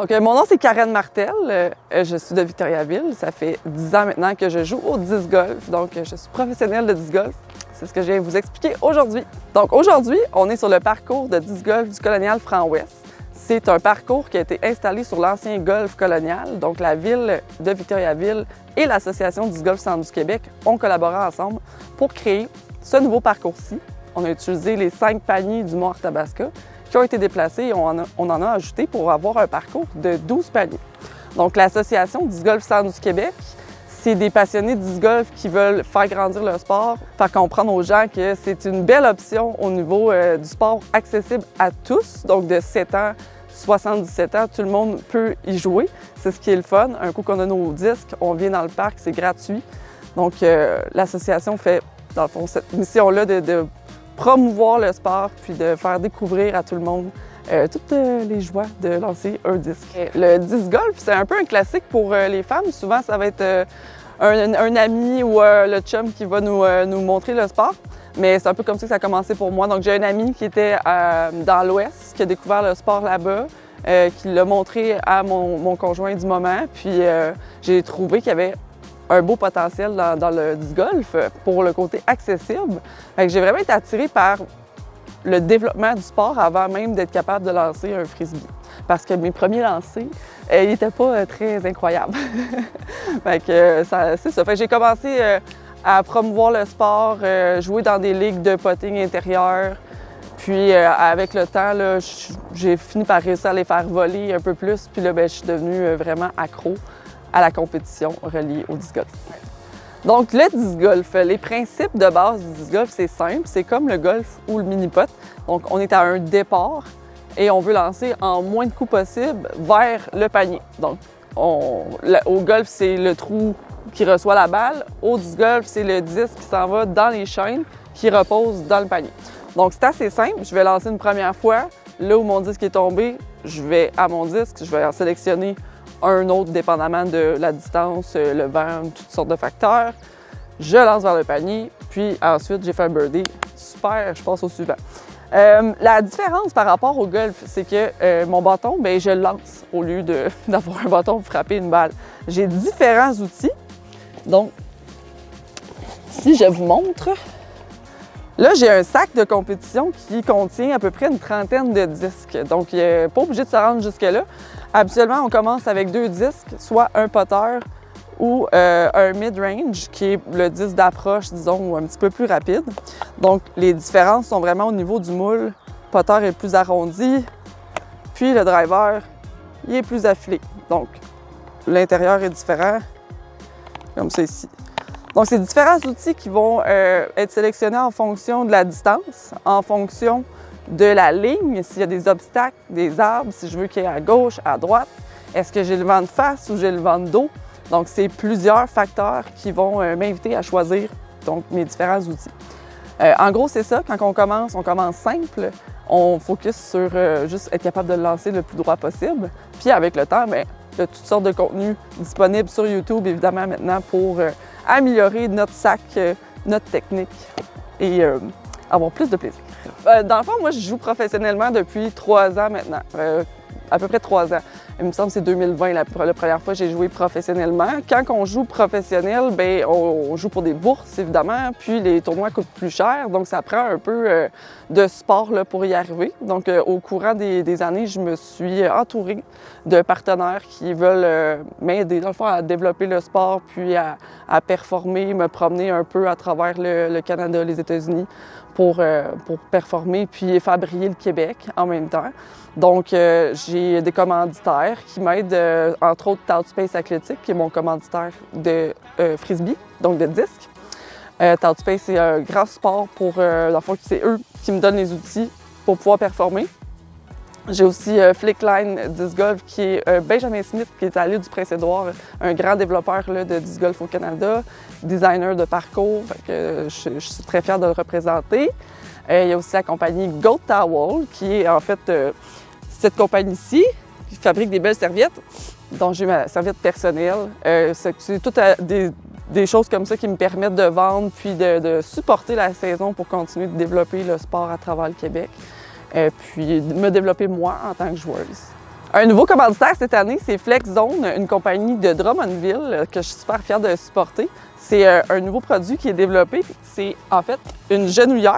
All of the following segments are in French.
Donc, mon nom, c'est Karen Martel. Je suis de Victoriaville. Ça fait 10 ans maintenant que je joue au disc golf. Donc, je suis professionnelle de disc golf. C'est ce que je viens vous expliquer aujourd'hui. Donc, aujourd'hui, on est sur le parcours de disc golf du Colonial Franc-Ouest. C'est un parcours qui a été installé sur l'ancien golf colonial. Donc, la ville de Victoriaville et l'Association disc golf Centre du Québec ont collaboré ensemble pour créer ce nouveau parcours-ci. On a utilisé les 5 paniers du Mont Arthabasca qui ont été déplacés et on en a ajouté pour avoir un parcours de 12 paniers. Donc, l'Association disc golf Centre du Québec, c'est des passionnés de disc golf qui veulent faire grandir le sport, faire comprendre aux gens que c'est une belle option au niveau du sport accessible à tous. Donc, de 7 ans, 77 ans, tout le monde peut y jouer. C'est ce qui est le fun. Un coup qu'on a nos disques, on vient dans le parc, c'est gratuit. Donc, l'association fait, dans le fond, cette mission-là de promouvoir le sport puis de faire découvrir à tout le monde toutes les joies de lancer un disque. Le disc golf, c'est un peu un classique pour les femmes. Souvent, ça va être un ami ou le chum qui va nous montrer le sport. Mais c'est un peu comme ça que ça a commencé pour moi. Donc, j'ai un ami qui était dans l'Ouest, qui a découvert le sport là-bas, qui l'a montré à mon conjoint du moment. Puis, j'ai trouvé qu'il y avait un beau potentiel dans le disc golf pour le côté accessible. J'ai vraiment été attirée par le développement du sport avant même d'être capable de lancer un frisbee. Parce que mes premiers lancers, ils n'étaient pas très incroyables. C'est ça. J'ai commencé à promouvoir le sport, jouer dans des ligues de putting intérieur. Puis avec le temps, j'ai fini par réussir à les faire voler un peu plus. Puis là, je suis devenue vraiment accro à la compétition reliée au disc golf. Donc, le disc golf, les principes de base du disc golf, c'est simple. C'est comme le golf ou le mini-pot. Donc, on est à un départ et on veut lancer en moins de coups possible vers le panier. Donc, au golf, c'est le trou qui reçoit la balle. Au disc golf, c'est le disque qui s'en va dans les chaînes qui repose dans le panier. Donc, c'est assez simple. Je vais lancer une première fois. Là où mon disque est tombé, je vais à mon disque, je vais en sélectionner un autre dépendamment de la distance, le vent, toutes sortes de facteurs. Je lance vers le panier, puis ensuite, j'ai fait un birdie. Super, je passe au suivant. La différence par rapport au golf, c'est que mon bâton, je le lance au lieu d'avoir un bâton pour frapper une balle. J'ai différents outils. Donc, si je vous montre, là, j'ai un sac de compétition qui contient à peu près une trentaine de disques. Donc, il n'est pas obligé de se rendre jusque-là. Habituellement, on commence avec 2 disques, soit un putter ou un mid-range, qui est le disque d'approche, disons, ou un petit peu plus rapide. Donc, les différences sont vraiment au niveau du moule. Le putter est plus arrondi, puis le driver, il est plus affilé. Donc, l'intérieur est différent, comme ça ici. Donc, c'est différents outils qui vont être sélectionnés en fonction de la distance, en fonction de la ligne, s'il y a des obstacles, des arbres, si je veux qu'il y ait à gauche, à droite. Est-ce que j'ai le vent de face ou j'ai le vent de dos? Donc, c'est plusieurs facteurs qui vont m'inviter à choisir donc, mes différents outils. En gros, c'est ça. Quand on commence simple. On focus sur juste être capable de le lancer le plus droit possible. Puis, avec le temps, il y a toutes sortes de contenus disponibles sur YouTube, évidemment, maintenant, pour améliorer notre sac, notre technique et avoir plus de plaisir. Dans le fond, moi, je joue professionnellement depuis 3 ans maintenant, à peu près 3 ans. Il me semble que c'est 2020 la première fois que j'ai joué professionnellement. Quand on joue professionnel, on joue pour des bourses, évidemment, puis les tournois coûtent plus cher, donc ça prend un peu de sport là, pour y arriver. Donc, au courant des années, je me suis entourée de partenaires qui veulent m'aider, dans le fond, à développer le sport, puis à performer, me promener un peu à travers le Canada, les États-Unis, pour performer, puis faire briller le Québec en même temps. Donc, j'ai des commanditaires qui m'aident, entre autres Toutspace Athlétique, qui est mon commanditaire de frisbee, donc de disque. Toutspace, c'est un grand support pour, dans le fond, c'est eux qui me donnent les outils pour pouvoir performer. J'ai aussi Flickline Disc Golf, qui est Benjamin Smith, qui est à l'île du Prince-Édouard, un grand développeur là, de disc golf au Canada, designer de parcours. Fait que, je suis très fière de le représenter. Il y a aussi la compagnie Goat Towel, qui est en fait cette compagnie-ci, qui fabrique des belles serviettes, dont j'ai ma serviette personnelle. C'est toutes des choses comme ça qui me permettent de vendre puis de supporter la saison pour continuer de développer le sport à travers le Québec. Puis de me développer moi en tant que joueuse. Un nouveau commanditaire cette année, c'est FlexZone, une compagnie de Drummondville que je suis super fière de supporter. C'est un nouveau produit qui est développé. C'est en fait une genouillère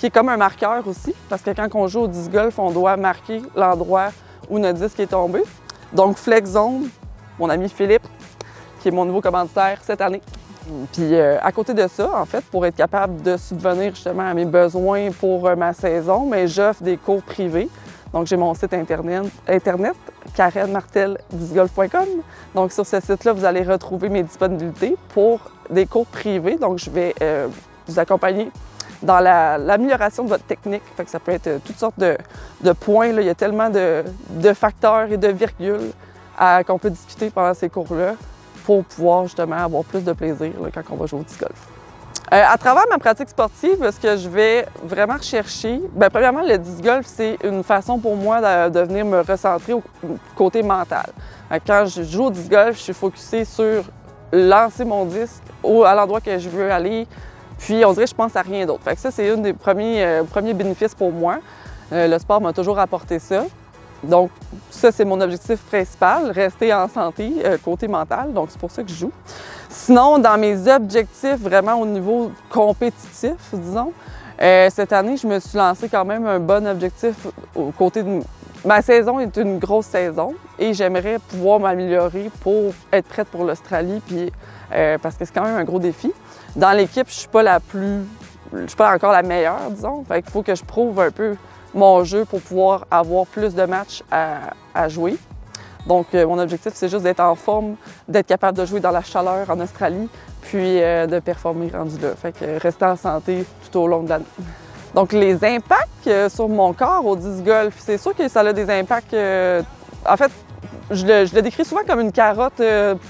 qui est comme un marqueur aussi, parce que quand on joue au disc golf, on doit marquer l'endroit où notre disque est tombé. Donc FlexZone, mon ami Philippe, qui est mon nouveau commanditaire cette année. Puis à côté de ça, en fait, pour être capable de subvenir justement à mes besoins pour ma saison, mais j'offre des cours privés. Donc j'ai mon site internet karenmarteldiscgolf.com. Donc sur ce site-là, vous allez retrouver mes disponibilités pour des cours privés. Donc je vais vous accompagner dans l'amélioration de votre technique. Fait que ça peut être toutes sortes de points. Là. Il y a tellement de facteurs et de virgules qu'on peut discuter pendant ces cours-là pour pouvoir justement avoir plus de plaisir là, quand on va jouer au disc golf. À travers ma pratique sportive, ce que je vais vraiment rechercher, bien, premièrement, le disc golf, c'est une façon pour moi de venir me recentrer au côté mental. Quand je joue au disc golf, je suis focusée sur lancer mon disque à l'endroit que je veux aller, puis on dirait que je pense à rien d'autre. Fait que ça, c'est un des premiers bénéfices pour moi. Le sport m'a toujours apporté ça. Donc, ça, c'est mon objectif principal, rester en santé, côté mental. Donc, c'est pour ça que je joue. Sinon, dans mes objectifs, vraiment au niveau compétitif, disons, cette année, je me suis lancé quand même un bon objectif au côté de... Ma saison est une grosse saison et j'aimerais pouvoir m'améliorer pour être prête pour l'Australie, puis parce que c'est quand même un gros défi. Dans l'équipe, je suis pas encore la meilleure, disons. Fait qu'il faut que je prouve un peu mon jeu pour pouvoir avoir plus de matchs à jouer. Donc, mon objectif, c'est juste d'être en forme, d'être capable de jouer dans la chaleur en Australie, puis de performer rendu là. Fait que rester en santé tout au long de l'année. Donc, les impacts sur mon corps au disc golf, c'est sûr que ça a des impacts... en fait, je le décris souvent comme une carotte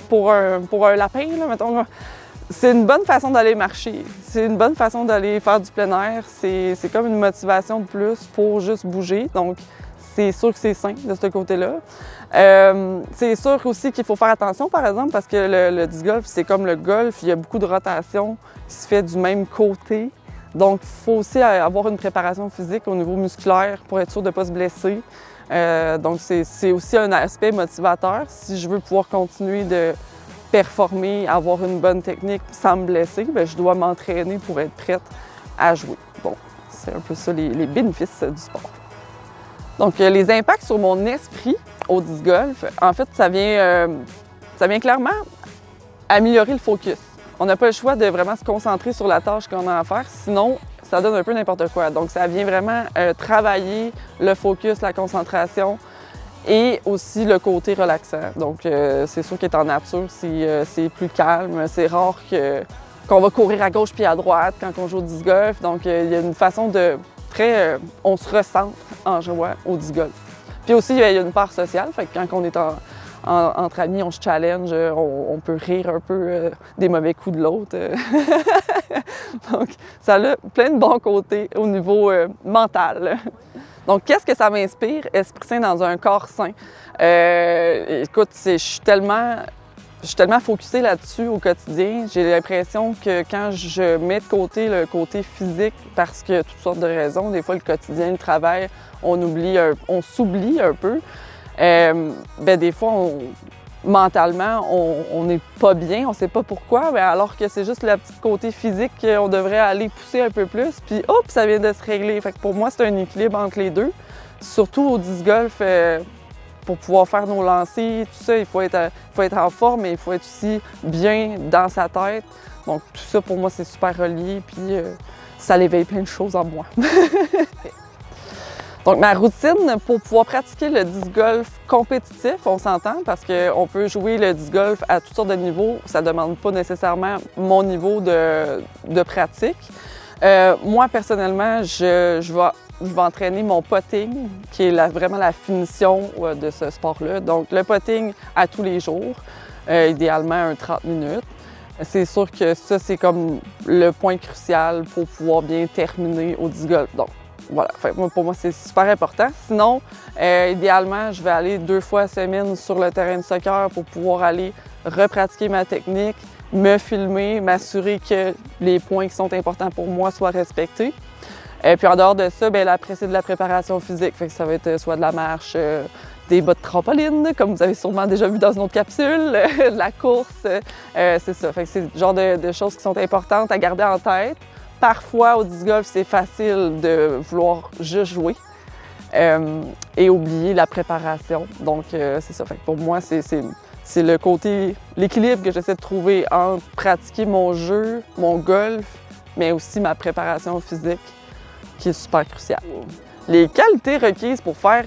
pour un lapin, là, mettons. C'est une bonne façon d'aller marcher. C'est une bonne façon d'aller faire du plein air. C'est comme une motivation de plus pour juste bouger. Donc, c'est sûr que c'est sain de ce côté-là. C'est sûr aussi qu'il faut faire attention, par exemple, parce que le disc golf, c'est comme le golf. Il y a beaucoup de rotation qui se fait du même côté. Donc, il faut aussi avoir une préparation physique au niveau musculaire pour être sûr de ne pas se blesser. Donc, c'est aussi un aspect motivateur si je veux pouvoir continuer de performer, avoir une bonne technique sans me blesser, bien, je dois m'entraîner pour être prête à jouer. Bon, c'est un peu ça les bénéfices du sport. Donc, les impacts sur mon esprit au disc golf, en fait, ça vient clairement améliorer le focus. On n'a pas le choix de vraiment se concentrer sur la tâche qu'on a à faire, sinon, ça donne un peu n'importe quoi. Donc, ça vient vraiment travailler le focus, la concentration, et aussi le côté relaxant. Donc, c'est sûr qu'être en nature, c'est plus calme. C'est rare qu'on va courir à gauche puis à droite quand on joue au disc golf. Donc, il y a une façon de on se recentre en jouant au disc golf. Puis aussi, il y a une part sociale. Fait que quand on est entre amis, on se challenge, on peut rire un peu des mauvais coups de l'autre. Donc, ça a plein de bons côtés au niveau mental. Donc, qu'est-ce que ça m'inspire? Esprit sain dans un corps sain. Écoute, je suis tellement focusée là-dessus au quotidien. J'ai l'impression que quand je mets de côté le côté physique, parce que toutes sortes de raisons, des fois le quotidien, le travail, on s'oublie un peu. Des fois, mentalement, on n'est pas bien, on ne sait pas pourquoi, mais alors que c'est juste le petit côté physique qu'on devrait aller pousser un peu plus, puis hop, ça vient de se régler. Fait que pour moi, c'est un équilibre entre les deux. Surtout au disc golf, pour pouvoir faire nos lancers, tout ça, il faut être en forme, mais il faut être aussi bien dans sa tête. Donc tout ça, pour moi, c'est super relié, puis ça l'éveille plein de choses en moi. Donc, ma routine pour pouvoir pratiquer le disc golf compétitif, on s'entend, parce qu'on peut jouer le disc golf à toutes sortes de niveaux. Ça ne demande pas nécessairement mon niveau de pratique. Moi, personnellement, je vais entraîner mon putting, qui est vraiment la finition de ce sport-là. Donc, le putting à tous les jours, idéalement un 30 minutes. C'est sûr que ça, c'est comme le point crucial pour pouvoir bien terminer au disc golf. Donc, voilà, pour moi, c'est super important. Sinon, idéalement, je vais aller 2 fois à semaine sur le terrain de soccer pour pouvoir aller repratiquer ma technique, me filmer, m'assurer que les points qui sont importants pour moi soient respectés. Et puis en dehors de ça, après, c'est de la préparation physique. Fait que ça va être soit de la marche, des bas de trampoline, comme vous avez sûrement déjà vu dans une autre capsule, la course, c'est ça. Fait que c'est le genre de choses qui sont importantes à garder en tête. Parfois, au disc golf, c'est facile de vouloir juste jouer et oublier la préparation. Donc, c'est ça. Fait que pour moi, c'est le côté, l'équilibre que j'essaie de trouver entre pratiquer mon jeu, mon golf, mais aussi ma préparation physique, qui est super cruciale. Les qualités requises pour faire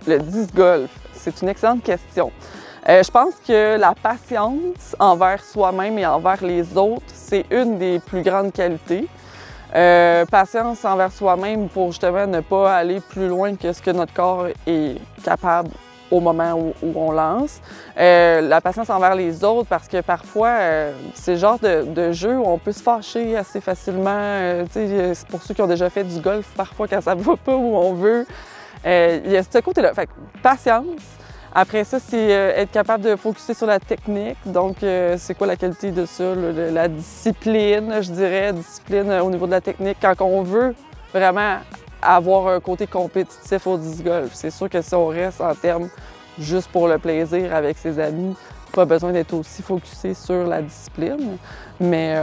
le disc golf, c'est une excellente question. Je pense que la patience envers soi-même et envers les autres, c'est une des plus grandes qualités. Patience envers soi-même pour justement ne pas aller plus loin que ce que notre corps est capable au moment où on lance. La patience envers les autres parce que parfois, c'est le genre de jeu où on peut se fâcher assez facilement. C'est pour ceux qui ont déjà fait du golf, parfois quand ça ne va pas où on veut. Il y a ce côté-là. Fait que patience. Après ça, c'est être capable de focusser sur la technique. Donc, c'est quoi la qualité de ça? La discipline, je dirais, discipline au niveau de la technique. Quand on veut vraiment avoir un côté compétitif au disc golf, c'est sûr que si on reste en termes juste pour le plaisir avec ses amis, pas besoin d'être aussi focusé sur la discipline. Mais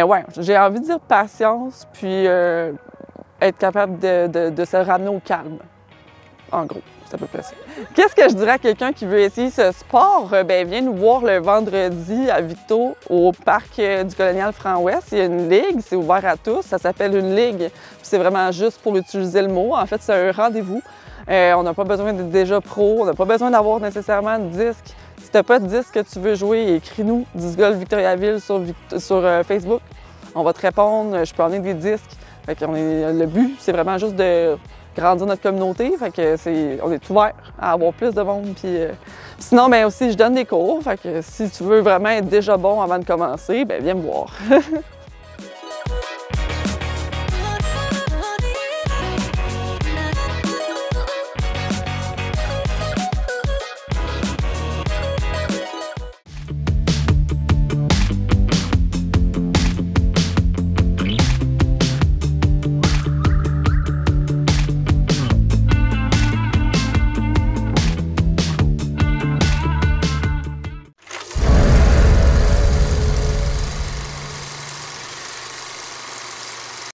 ouais, j'ai envie de dire patience, puis être capable de se ramener au calme. En gros, c'est à peu près ça. Qu'est-ce que je dirais à quelqu'un qui veut essayer ce sport? Ben, viens nous voir le vendredi à Victo, au parc du Colonial Franc-Ouest. Il y a une ligue, c'est ouvert à tous. Ça s'appelle une ligue. C'est vraiment juste pour utiliser le mot. En fait, c'est un rendez-vous. On n'a pas besoin d'être déjà pro. On n'a pas besoin d'avoir nécessairement de disque. Si tu n'as pas de disque que tu veux jouer, écris-nous Disc Golf Victoriaville sur Facebook. On va te répondre. Je peux emmener des disques. Fait qu'on le but, c'est vraiment juste de grandir notre communauté. Fait que on est ouvert à avoir plus de monde. Puis, sinon, ben aussi, je donne des cours. Fait que si tu veux vraiment être déjà bon avant de commencer, ben viens me voir.